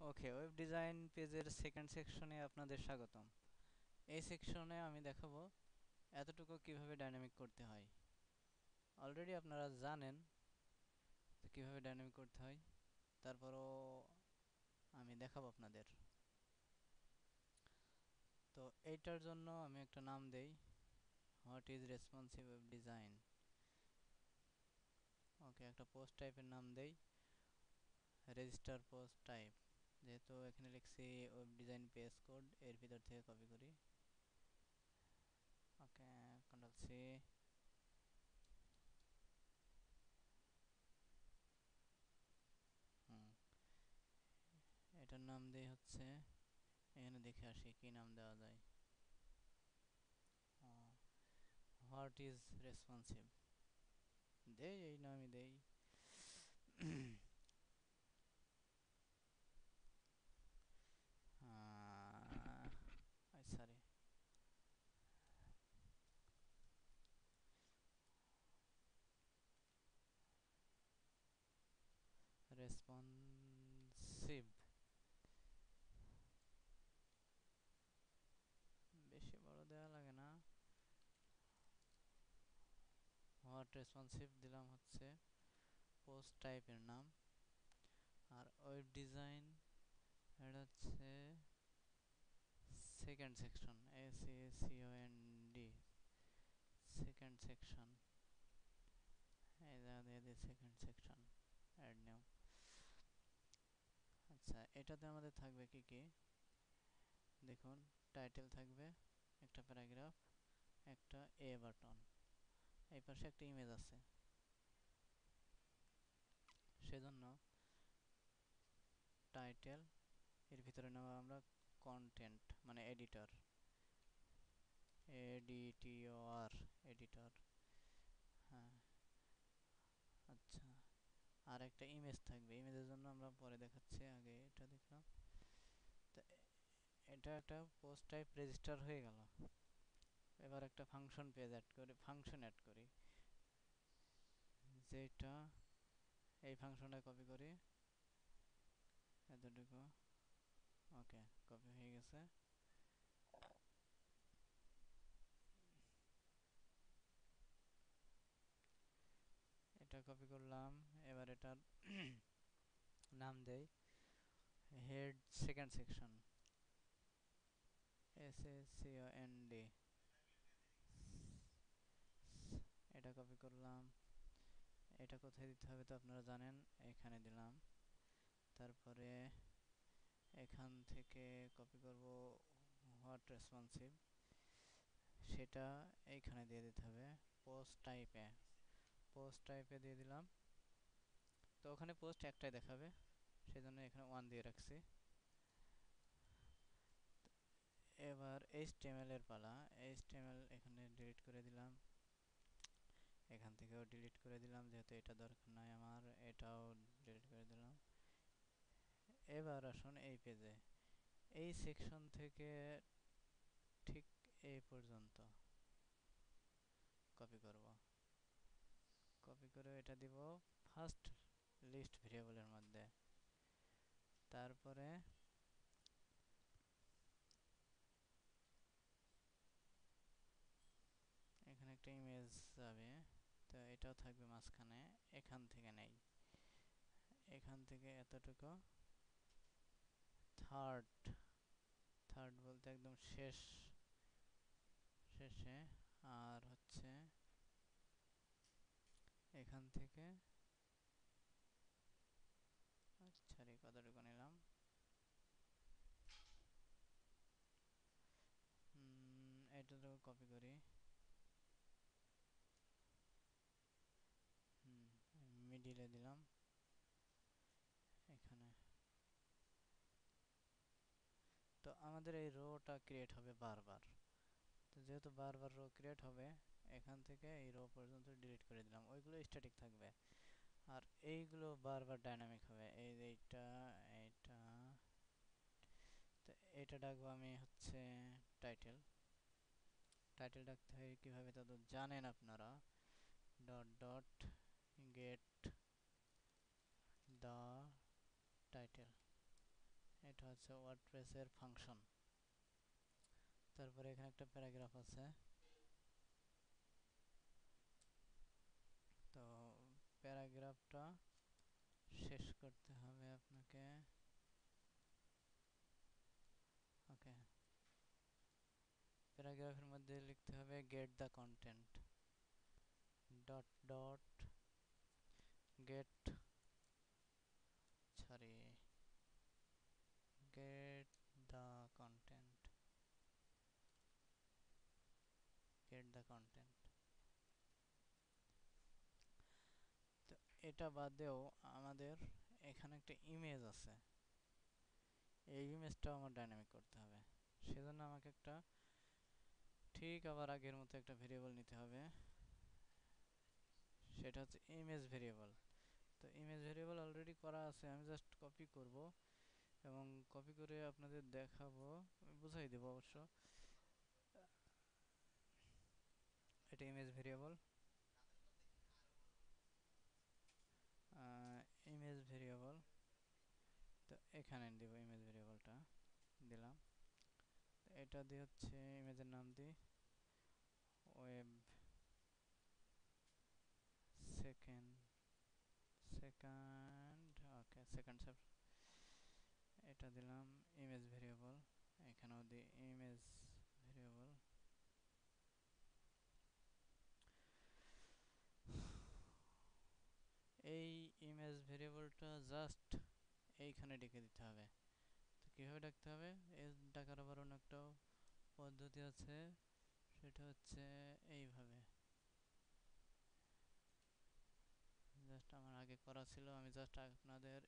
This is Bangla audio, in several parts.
ওকে, ওয়েব ডিজাইন পেজের সেকেন্ড সেকশনে আপনাদের স্বাগতম। এই সেকশনে আমি দেখাবো এতটুকু কিভাবে ডাইনামিক করতে হয়। অলরেডি আপনারা জানেন কিভাবে ডাইনামিক করতে হয়, তারপরও আমি দেখাবো আপনাদের। তো এইটার জন্য আমি একটা নাম দেই, what is responsive web design. Okay, একটা পোস্ট টাইপের নাম দেই, রেজিস্টার পোস্ট টাইপ। যেহেতু এখানে লিখছি ওয়েব ডিজাইন পেজ কোড, এর ভিতর থেকে কপি করি। ওকে, কন্ট্রোল সি। হুম, এটার নাম দেই হচ্ছে, এখানে দেখে আসি কি নাম দেওয়া যায়। হোয়াট ইজ রেসপন্সিভ দেই, এই নামই দেই। সরি, রেসপন্সিভ বেশি বড় দেওয়া লাগে না। হোয়াট রেসপন্সিভ দিলাম হচ্ছে পোস্ট টাইপের নাম। আর ওয়েব ডিজাইন এটা হচ্ছে second section, SECOND, second section. এই যা দিয়ে দিই সেকেন্ড সেকশন, অ্যাড নিউ। আচ্ছা, এটাতে আমাদের থাকবে কি কি দেখুন। টাইটেল থাকবে, একটা প্যারাগ্রাফ, একটা এ বাটন, এই পাশে একটা ইমেজ আছে। সেজন্য টাইটেল, এর ভিতরে নেওয়া আমরা কন্টেন্ট মানে এডিটর, এডিটিওর, এডিটর। হ্যাঁ, আচ্ছা। আর একটা ইমেজ থাকবে, ইমেজের জন্য আমরা পরে দেখাচ্ছি, আগে এটা দেখলাম। তো এটা একটা পোস্ট টাইপ রেজিস্টার হয়ে গেল। এবার একটা ফাংশন পেজ অ্যাড করি, ফাংশন অ্যাড করি, যেটা এই ফাংশনটা কপি করি এতটুকু। ওকে, কপি হয়ে গেছে। এটা কপি করলাম, এবার এটার নাম দেই হেড সেকেন্ড সেকশন, SECOND। এটা কপি করলাম, এটা কোথায় দিতে হবে তো আপনারা জানেন, এখানে দিলাম। তারপরে এখান থেকে কপি করব হোয়াট রেসপন্সিভ, সেটা এইখানে দিয়ে দিতে হবে পোস্ট টাইপে, পোস্ট টাইপে দিয়ে দিলাম। তো ওখানে পোস্ট একটাই দেখাবে, সেই জন্য এখানে 1 দিয়ে রাখছি। এবার HTML এর পালা। HTML এখানে ডিলিট করে দিলাম, এখান থেকেও ডিলিট করে দিলাম যেহেতু এটা দরকার নাই আমার, এটাও ডিলিট করে দিলাম। এবার আসুন এই পেজে, এই সেকশন থেকে ঠিক এই পর্যন্ত কপি করব। কপি করে এটা দিব ফার্স্ট লিস্ট ভেরিয়েবলের মধ্যে। তারপরে এখানে একটা ইমেজ যাবে, তো এটাও থাকবে মাঝখানে। এখান থেকে নেই, এখান থেকে এতটুকু থার্ড, থার্ড বলতে একদম শেষ, শেষে। আর হচ্ছে এখান থেকে, আচ্ছা রে, কতটুকু নিলাম, এটাটুকু কপি করি। মিডিলে দিলাম এখানে। তো আমাদের এই রোটা ক্রিয়েট হবে বারবার, তো যেহেতু বারবার রো ক্রিয়েট হবে, এখান থেকে এই রো পর্যন্ত ডিলিট করে দিলাম, ওইগুলো স্ট্যাটিক থাকবে। আর এইগুলো বারবার ডাইনামিক হবে, এইটা, এইটা। তো এটা ডাকবো আমি হচ্ছে টাইটেল। টাইটেল ডাকতে হয় কীভাবে তা তো জানেন আপনারা, dot dot get the title, এটা হচ্ছে ওয়ার্ডপ্রেসের ফাংশন। তারপরে এখানে একটা প্যারাগ্রাফ আছে। তো প্যারাগ্রাফটা শেষ করতে হবে আপনাকে। ওকে, প্যারাগ্রাফের মধ্যে লিখতে হবে get the content dot dot gate, sorry, get the content, get the content. তো এটা বাদেও আমাদের এখানে একটা ইমেজ আছে, এই ইমেজটাও আমার ডাইনামিক করতে হবে। সেজন্য আমাকে একটা ঠিক আবার আগের মতো একটা ভেরিয়েবল নিতে হবে, সেটা হচ্ছে ইমেজ ভেরিয়েবল। তো ইমেজ ভেরিয়েবল অলরেডি করা আছে, আমি জাস্ট কপি করব এবং কপি করে আপনাদের দেখাবো, বুঝাই দেবো অবশ্য। এটা ইমেজ ভেরিয়েবল, ইমেজ ভেরিয়েবল। তো এখানে দিব ইমেজ ভেরিয়েবলটা, দিলাম। এটা দিয়ে হচ্ছে ইমেজের নাম দিই web second, second, okay second. এটা দিলাম ইমেজ ভেরিয়েবল, এখানেও দিই ইমেজ ভেরিয়েবল। এই ইমেজ ভেরিয়েবলটা জাস্ট এইখানে ডেকে দিতে হবে। তো কীভাবে ডাকতে হবে, এই ডাকার আবার অন্য একটা পদ্ধতি আছে, সেটা হচ্ছে এইভাবে। জাস্ট আমার আগে করা ছিল, আমি জাস্ট আপনাদের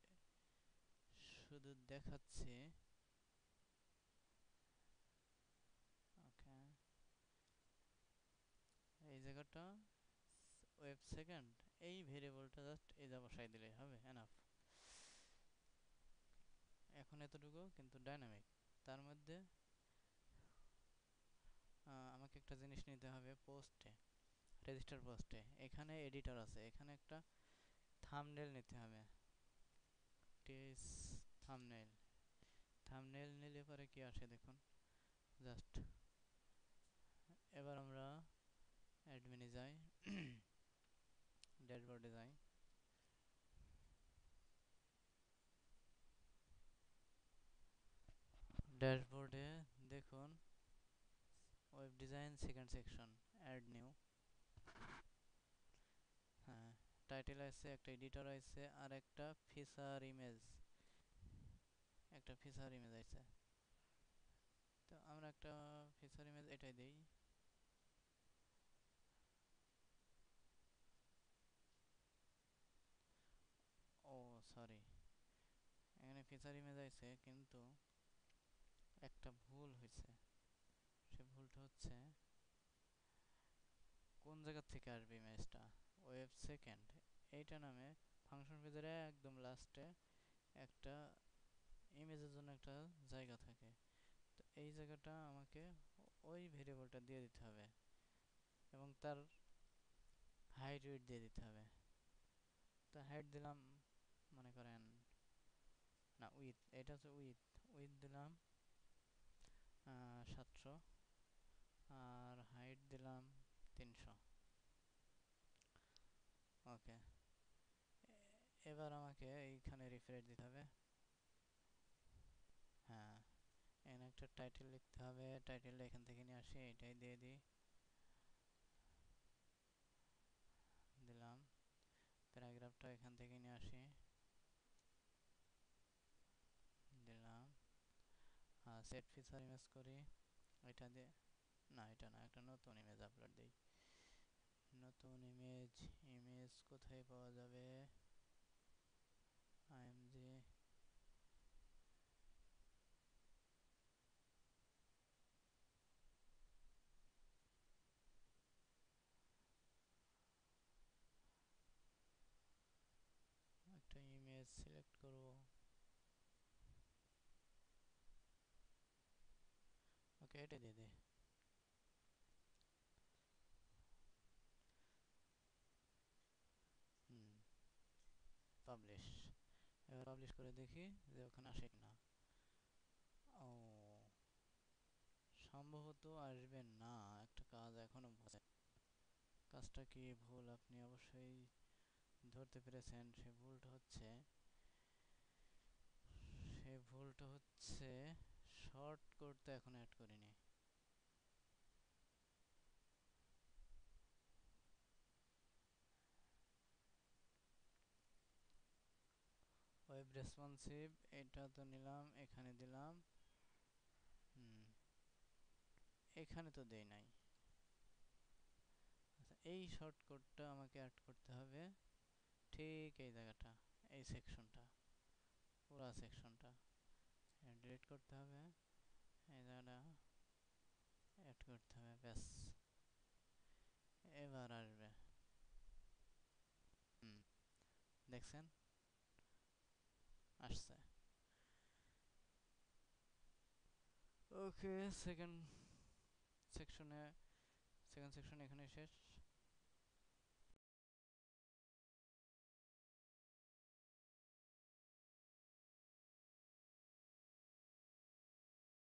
শুধু দেখাচ্ছি। ওকে, এই জায়গাটা ওয়েব সেকেন্ড, এই ভেরিয়েবলটা জাস্ট এই যা বসাই দিলেই হবে, এনাফ। এখন এতটুকু কিন্তু ডাইনামিক। তার মধ্যে আমাকে একটা জিনিস নিতে হবে পোস্টে, রেজিস্টার পোস্টে। এখানে এডিটর আছে, এখানে একটা থাম্বনেল নিতে হবে, টিএস থাম্বনেল। থাম্বনেল নিলে পরে কি আসে দেখুন, জাস্ট এবার আমরা অ্যাডমিনে যাই, ড্যাশবোর্ডে যাই। ড্যাশবোর্ডে দেখুন web design second section, add new. হ্যাঁ, টাইটেল আছে, একটা এডিটর আছে, আর একটা ফিচার ইমেজ, একটা ফিচার ইমেজ আছে। তো আমরা একটা ফিচার ইমেজ এটাই দেই। ও সরি, এখানে ফিচার ইমেজ আছে কিন্তু একটা ভুল হয়েছে। সে ভুলটা হচ্ছে কোন জায়গা থেকে আসবে ইমেজটা, ওয়েব সেকেন্ড এইটা নামে ফাংশন পেজের একদম লাস্টে একটা ইমেজের জন্য একটা জায়গা থাকে। তো এই জায়গাটা আমাকে ওই ভেরিয়েবলটা দিয়ে দিতে হবে এবং তার হাইট উইডথ দিয়ে দিতে হবে। তো হাইট দিলাম মনে করেন, না উইথ, এটা হচ্ছে উইথ, উইথ দিলাম 700 আর হাইট দিলাম 300। ওকে, এবার আমাকে এইখানে রিফ্রেশ দিতে হবে। হ্যাঁ, এখানে একটা টাইটেল লিখতে হবে, টাইটেলটা এখান থেকে নিয়ে আসি, এটাই দিয়ে দিই, দিলাম। প্যারাগ্রাফটা এখান থেকে নিয়ে আসি, দিলাম। সেট ফিচার ইমেজ করি, এটা দিয়ে, না এটা না, একটা নতুন ইমেজ আপলোড দিই। নতুন ইমেজ, ইমেজ কোথায় পাওয়া যাবে, আইএমজি, একটা ইমেজ সিলেক্ট করব। ওকে, এটা দিয়ে দে। হুম, পাবলিশ। এবার পাবলিশ করে দেখি যে ওখানে আসে কিনা। সম্ভবত আসবে না। একটা কাজ এখনো কাজটা কি ভুল আপনি অবশ্যই ধরতে পেরেছেন। সে ভুলটা হচ্ছে শর্ট কোডটা এখন অ্যাড করিনি। ওয়েব রেসপন্সিভ এটা তো নিলাম, এখানে দিলাম। হুম, এখানে তো দেই নাই। আচ্ছা, এই শর্ট কোডটা আমাকে অ্যাড করতে হবে ঠিক এই জায়গাটা, এই সেকশনটা, পুরো সেকশনটা ডিলিট করতে হবে। এই জায়গাটা অ্যাড করতে হবে, ব্যাস। এবার আসবে। হুম, দেখছেন আসছে। ওকে, সেকেন্ড সেকশনে সেকেন্ড সেকশন এখানে শেষ।